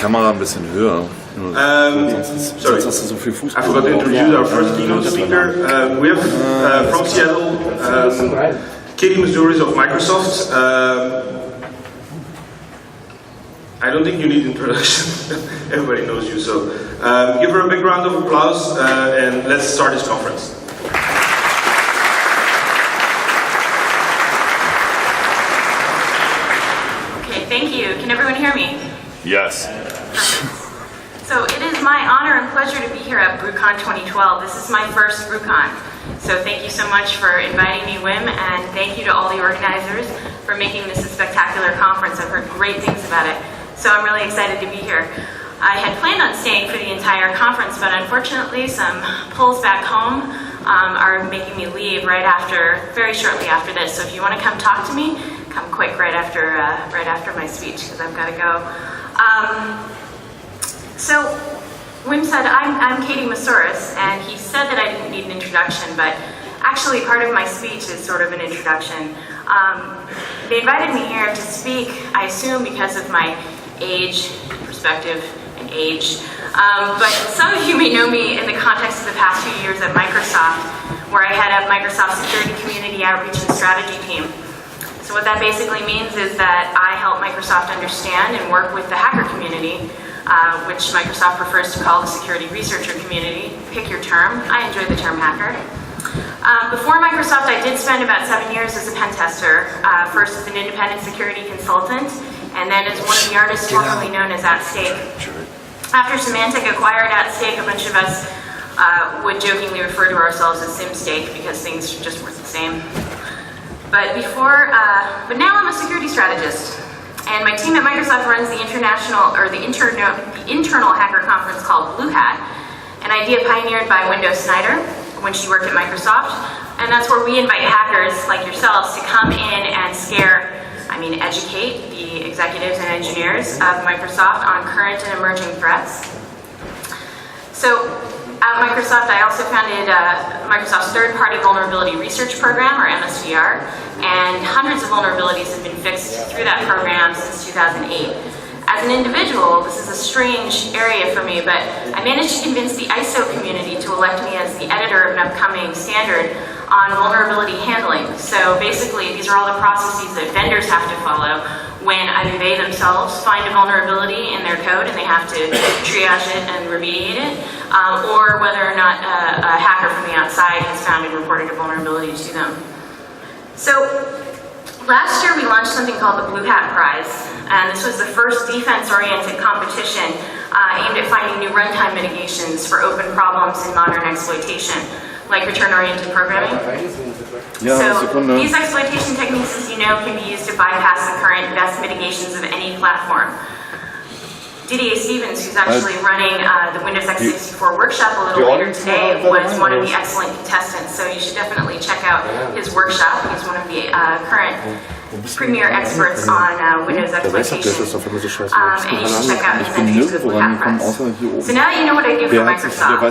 Kamera ein bisschen höher. Sorry, Sonst hast du so viel Fußball. I forgot to introduce our first keynote speaker. We have from Seattle, Katie Moussouris of Microsoft. I don't think you need introduction. Everybody knows you, so give her a big round of applause and let's start this conference. Okay, thank you. Can everyone hear me? Yes. So it is my honor and pleasure to be here at BrewCon 2012. This is my first BrewCon. So thank you so much for inviting me, Wim, and thank you to all the organizers for making this a spectacular conference. I've heard great things about it. So I'm really excited to be here. I had planned on staying for the entire conference, but unfortunately some pulls back home are making me leave very shortly after this. So if you want to come talk to me, come quick right after my speech, because I've got to go. So Wim said I'm Katie Moussouris, and he said that I didn't need an introduction, but actually part of my speech is sort of an introduction. They invited me here to speak, I assume because of my age, perspective, and age. But some of you may know me in the context of the past few years at Microsoft, where I head up Microsoft's Security Community Outreach and Strategy team. So what that basically means is that I help Microsoft understand and work with the hacker community, which Microsoft prefers to call the security researcher community. Pick your term. I enjoy the term hacker. Before Microsoft, I did spend about 7 years as a pen tester, first as an independent security consultant, and then as one of the artists formerly known as At Stake. After Symantec acquired At Stake, a bunch of us would jokingly refer to ourselves as SimStake because things just weren't the same. But now I'm a security strategist, and my team at Microsoft runs the internal hacker conference called Blue Hat, an idea pioneered by Wendell Snyder when she worked at Microsoft, and that's where we invite hackers like yourselves to come in and educate the executives and engineers of Microsoft on current and emerging threats. So at Microsoft, I also founded Microsoft's third-party vulnerability research program, or MSVR, and hundreds of vulnerabilities have been fixed through that program since 2008. As an individual, this is a strange area for me, but I managed to convince the ISO community to elect me as the editor of an upcoming standard on vulnerability handling. So basically, these are all the processes that vendors have to follow when either they themselves find a vulnerability in their code and they have to triage it and remediate it, or whether or not a hacker from the outside has found and reported a vulnerability to them. So last year we launched something called the Blue Hat Prize, and this was the first defense-oriented competition aimed at finding new runtime mitigations for open problems in modern exploitation, like return-oriented programming. These exploitation techniques, as you know, can be used to bypass the current best mitigations of any platform. Didier Stevens, who's actually running the Windows x64 workshop a little later today, was one of the excellent contestants, so you should definitely check out his workshop. He's one of the current premier experts on Windows exploitation, and you should check out his entries with Blue Hat Press. So now that you know what I do for Microsoft,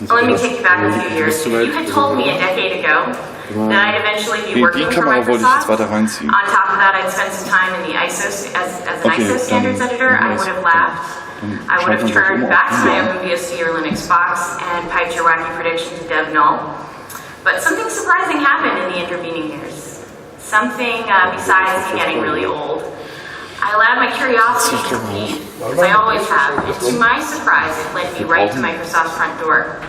let me take you back a few years. If you had told me a decade ago that I'd eventually be working for Microsoft, on top of that I'd spend some time in the ISO, as an ISO standards editor, I would have laughed. I would have turned back to my OpenBSD or Linux box and piped your wacky prediction to dev null. But something surprising happened in the intervening years. Something besides me getting really old. I allowed my curiosity to lead, as I always have, and to my surprise, it led me right to Microsoft's front door.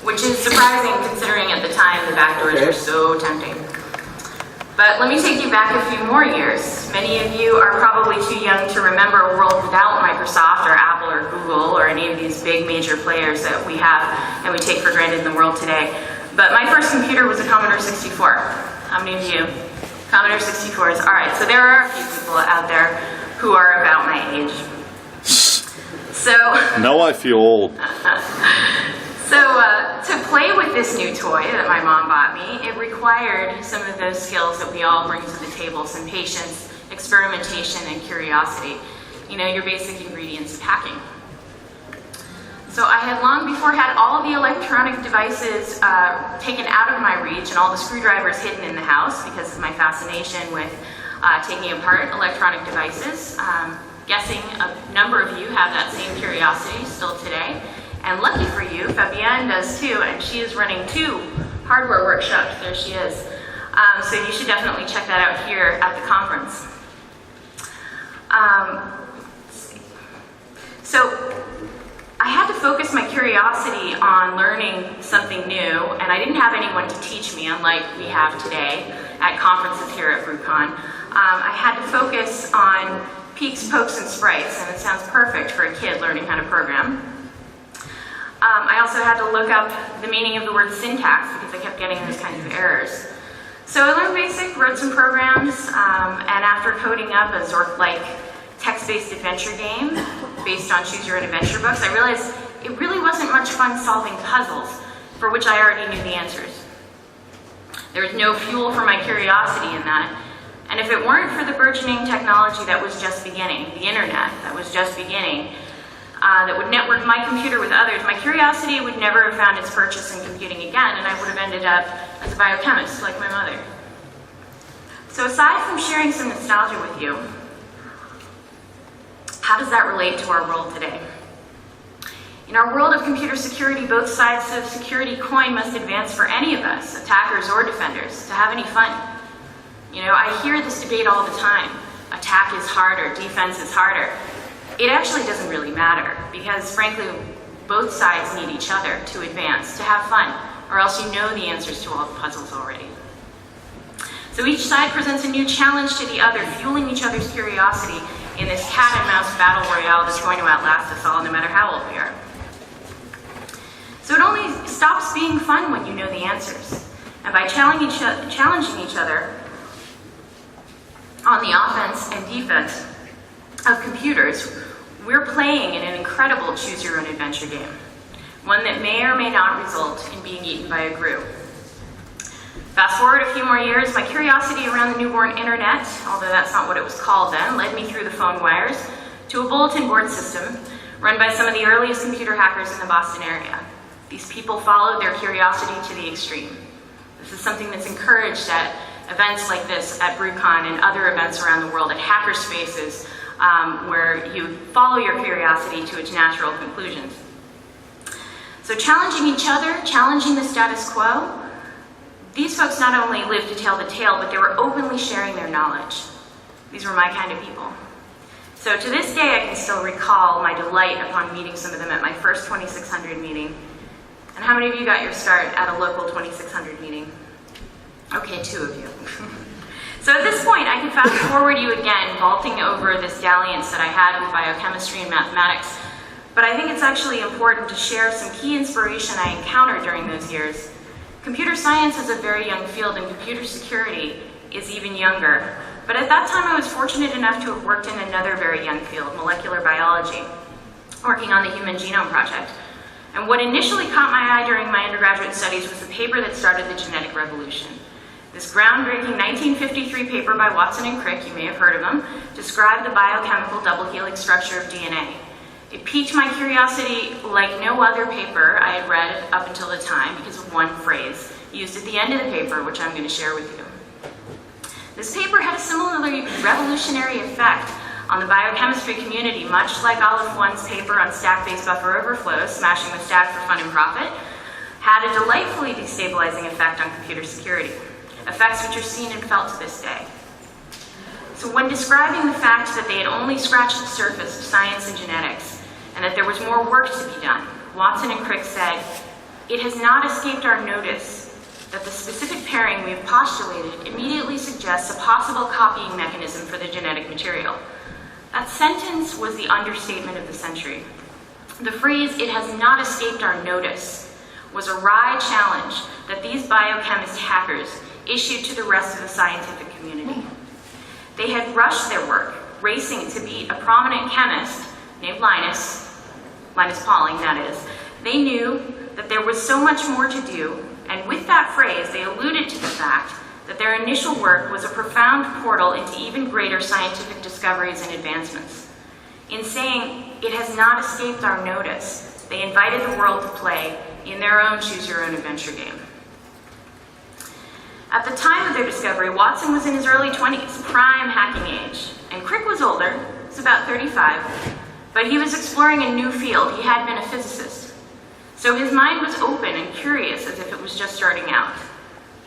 Which is surprising considering at the time the back doors were so tempting. But let me take you back a few more years. Many of you are probably too young to remember a world without Microsoft or Apple or Google or any of these big major players that we have and we take for granted in the world today. But my first computer was a Commodore 64. How many of you? Commodore 64s. All right, so there are a few people out there who are about my age. So now I feel old. So to play with this new toy that my mom bought me, it required some of those skills that we all bring to the table, some patience, experimentation, and curiosity. You know, your basic ingredients of hacking. So I had long before had all of the electronic devices taken out of my reach and all the screwdrivers hidden in the house because of my fascination with taking apart electronic devices. guessing a number of you have that same curiosity still today. And lucky for you, Fabienne does too, and she is running 2 hardware workshops. There she is. So you should definitely check that out here at the conference. Let's see. So I had to focus my curiosity on learning something new, and I didn't have anyone to teach me, unlike we have today at conferences here at BrewCon. I had to focus on peaks, pokes, and sprites, and it sounds perfect for a kid learning how to program. I also had to look up the meaning of the word syntax because I kept getting those kinds of errors. So I learned basic, wrote some programs, and after coding up a Zork-like text-based adventure game based on Choose Your Own Adventure books, I realized it really wasn't much fun solving puzzles for which I already knew the answers. There was no fuel for my curiosity in that, and if it weren't for the burgeoning technology that was just beginning, the internet that was just beginning, that would network my computer with others, my curiosity would never have found its purchase in computing again, and I would have ended up as a biochemist like my mother. So aside from sharing some nostalgia with you, how does that relate to our world today? In our world of computer security, both sides of the security coin must advance for any of us, attackers or defenders, to have any fun. You know, I hear this debate all the time. Attack is harder, defense is harder. It actually doesn't really matter because, frankly, both sides need each other to advance, to have fun, or else you know the answers to all the puzzles already. So each side presents a new challenge to the other, fueling each other's curiosity in this cat and mouse battle royale that's going to outlast us all, no matter how old we are. So it only stops being fun when you know the answers. And by challenging each other on the offense and defense of computers, we're playing in an incredible Choose Your Own Adventure game, one that may or may not result in being eaten by a grue. Fast forward a few more years, my curiosity around the newborn internet, although that's not what it was called then, led me through the phone wires to a bulletin board system run by some of the earliest computer hackers in the Boston area. These people followed their curiosity to the extreme. This is something that's encouraged at events like this at BrewCon and other events around the world, at hackerspaces, where you follow your curiosity to its natural conclusions. So challenging each other, challenging the status quo, these folks not only lived to tell the tale, but they were openly sharing their knowledge. These were my kind of people. So to this day, I can still recall my delight upon meeting some of them at my first 2600 meeting. And how many of you got your start at a local 2600 meeting? Okay, 2 of you. So at this point, I can fast forward you again, vaulting over this dalliance that I had with biochemistry and mathematics. But I think it's actually important to share some key inspiration I encountered during those years. Computer science is a very young field, and computer security is even younger. But at that time, I was fortunate enough to have worked in another very young field, molecular biology, working on the Human Genome Project. And what initially caught my eye during my undergraduate studies was the paper that started the genetic revolution. This groundbreaking 1953 paper by Watson and Crick, you may have heard of them, described the biochemical double helix structure of DNA. It piqued my curiosity like no other paper I had read up until the time because of one phrase used at the end of the paper, which I'm going to share with you. This paper had a similarly revolutionary effect on the biochemistry community, much like Olive One's paper on stack-based buffer overflow, smashing the stack for fun and profit, had a delightfully destabilizing effect on computer security, effects which are seen and felt to this day. So when describing the fact that they had only scratched the surface of science and genetics, and that there was more work to be done, Watson and Crick said, "It has not escaped our notice that the specific pairing we have postulated immediately suggests a possible copying mechanism for the genetic material." That sentence was the understatement of the century. The phrase, "it has not escaped our notice," was a wry challenge that these biochemist hackers issued to the rest of the scientific community. They had rushed their work, racing to beat a prominent chemist named Linus Pauling, that is. They knew that there was so much more to do, and with that phrase, they alluded to the fact that their initial work was a profound portal into even greater scientific discoveries and advancements. In saying, "it has not escaped our notice," they invited the world to play in their own Choose Your Own Adventure game. At the time of their discovery, Watson was in his early 20s, prime hacking age, and Crick was older, was about 35, but he was exploring a new field. He had been a physicist. So his mind was open and curious as if it was just starting out.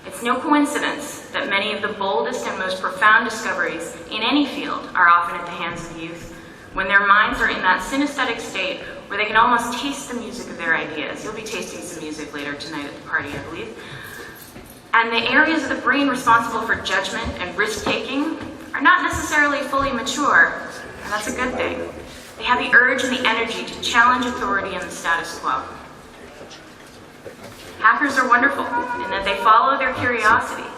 It's no coincidence that many of the boldest and most profound discoveries in any field are often at the hands of youth, when their minds are in that synesthetic state where they can almost taste the music of their ideas. You'll be tasting some music later tonight at the party, I believe. And the areas of the brain responsible for judgment and risk-taking are not necessarily fully mature, and that's a good thing. They have the urge and the energy to challenge authority and the status quo. Hackers are wonderful in that they follow their curiosity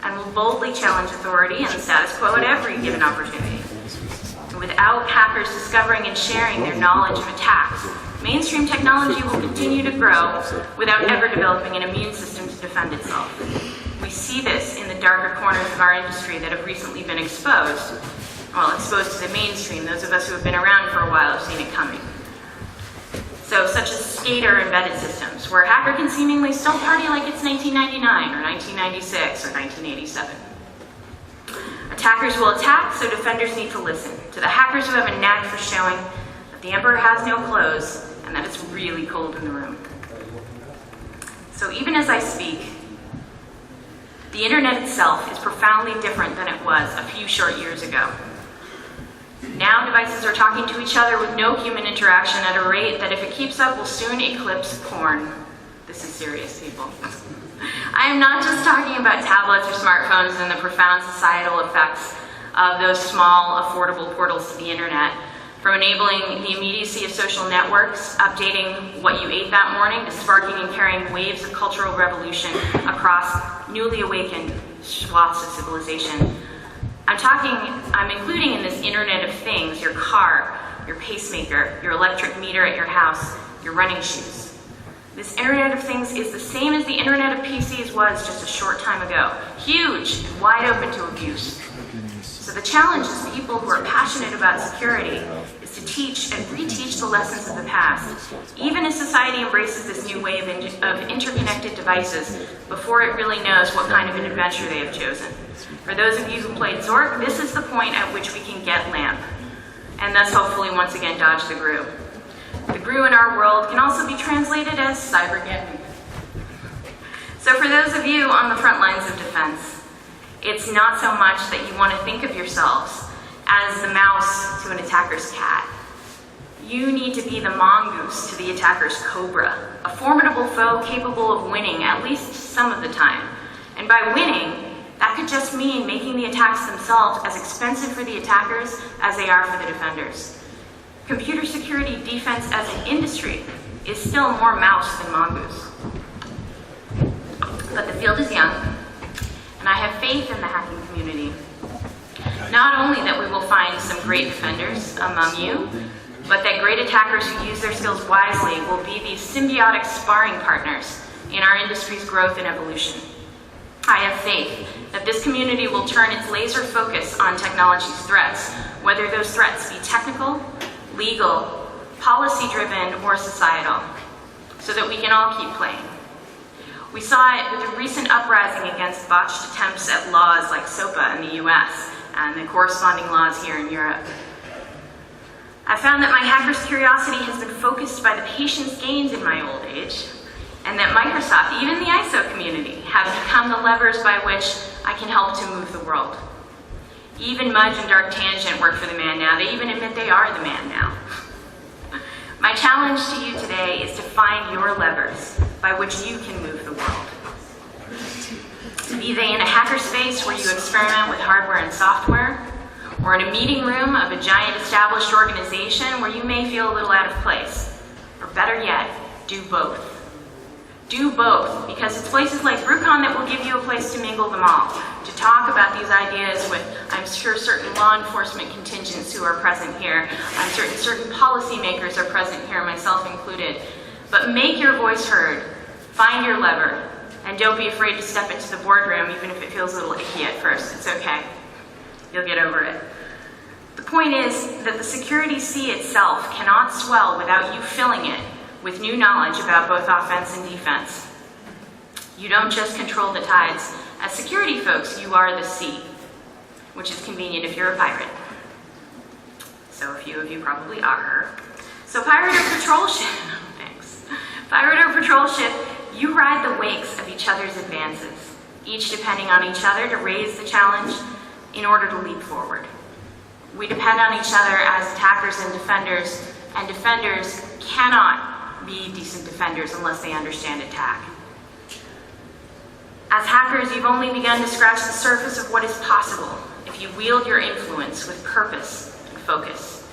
and will boldly challenge authority and the status quo at every given opportunity. Without hackers discovering and sharing their knowledge of attacks, mainstream technology will continue to grow without ever developing an immune system to defend itself. We see this in the darker corners of our industry that have recently been exposed. Well, exposed to the mainstream. Those of us who have been around for a while have seen it coming. So, such as skater embedded systems, where a hacker can seemingly still party like it's 1999 or 1996 or 1987. Attackers will attack, so defenders need to listen to the hackers who have a knack for showing that the emperor has no clothes and that it's really cold in the room. So even as I speak, the internet itself is profoundly different than it was a few short years ago. Now devices are talking to each other with no human interaction at a rate that if it keeps up will soon eclipse porn. This is serious, people. I am not just talking about tablets or smartphones and the profound societal effects of those small, affordable portals to the internet, from enabling the immediacy of social networks, updating what you ate that morning, to sparking and carrying waves of cultural revolution across newly awakened swaths of civilization. I'm including in this Internet of Things your car, your pacemaker, your electric meter at your house, your running shoes. This Internet of Things is the same as the Internet of PCs was just a short time ago. Huge and wide open to abuse. So the challenge as people who are passionate about security is to teach and reteach the lessons of the past, even as society embraces this new wave of interconnected devices before it really knows what kind of an adventure they have chosen. For those of you who played Zork, this is the point at which we can get LAMP, and thus hopefully once again dodge the GRU. The GRU in our world can also be translated as Cybergeddon. So for those of you on the front lines of defense, it's not so much that you want to think of yourselves as the mouse to an attacker's cat. You need to be the mongoose to the attacker's cobra, a formidable foe capable of winning at least some of the time. And by winning, that could just mean making the attacks themselves as expensive for the attackers as they are for the defenders. Computer security defense as an industry is still more mouse than mongoose. But the field is young, and I have faith in the hacking community. Not only that we will find some great defenders among you, but that great attackers who use their skills wisely will be these symbiotic sparring partners in our industry's growth and evolution. I have faith that this community will turn its laser focus on technology's threats, whether those threats be technical, legal, policy-driven, or societal, so that we can all keep playing. We saw it with the recent uprising against botched attempts at laws like SOPA in the US and the corresponding laws here in Europe. I found that my hacker's curiosity has been focused by the patience gained in my old age, and that Microsoft, even the ISO community, have become the levers by which I can help to move the world. Even Mudge and Dark Tangent work for the man now. They even admit they are the man now. My challenge to you today is to find your levers by which you can move the world. Be they in a hackerspace where you experiment with hardware and software, or in a meeting room of a giant established organization where you may feel a little out of place. Or better yet, do both. Do both, because it's places like BrewCon that will give you a place to mingle them all, to talk about these ideas with, I'm sure, certain law enforcement contingents who are present here. I'm certain policymakers are present here, myself included. But make your voice heard, find your lever, and don't be afraid to step into the boardroom, even if it feels a little icky at first. It's okay. You'll get over it. The point is that the security sea itself cannot swell without you filling it with new knowledge about both offense and defense. You don't just control the tides. As security folks, you are the sea, which is convenient if you're a pirate. few of you probably are. So pirate or patrol ship, thanks. Pirate or patrol ship, you ride the wakes of each other's advances, each depending on each other to raise the challenge in order to leap forward. We depend on each other as attackers and defenders cannot be decent defenders unless they understand attack. As hackers, you've only begun to scratch the surface of what is possible if you wield your influence with purpose and focus.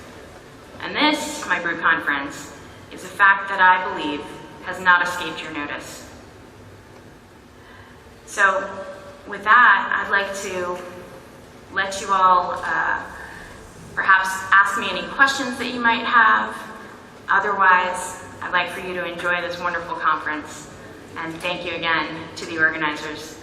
And this, my BrewCon friends, is a fact that I believe has not escaped your notice. So, with that, I'd like to let you all perhaps ask me any questions that you might have. Otherwise, I'd like for you to enjoy this wonderful conference. And thank you again to the organizers.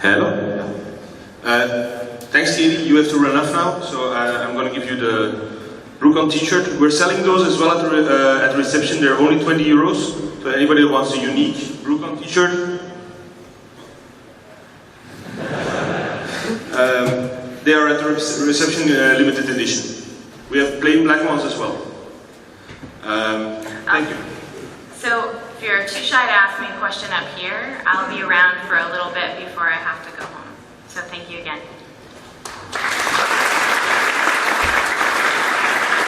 Hello. Thanks, Katie. You have to run off now, so I'm going to give you the BrewCon t-shirt. We're selling those as well at the reception. They're only 20 euros. So anybody that wants a unique BrewCon t-shirt, they are at the reception limited edition. We have plain black ones as well. Thank you. So, if you're too shy to ask me a question up here, I'll be around for a little bit before I have to go home. So thank you again.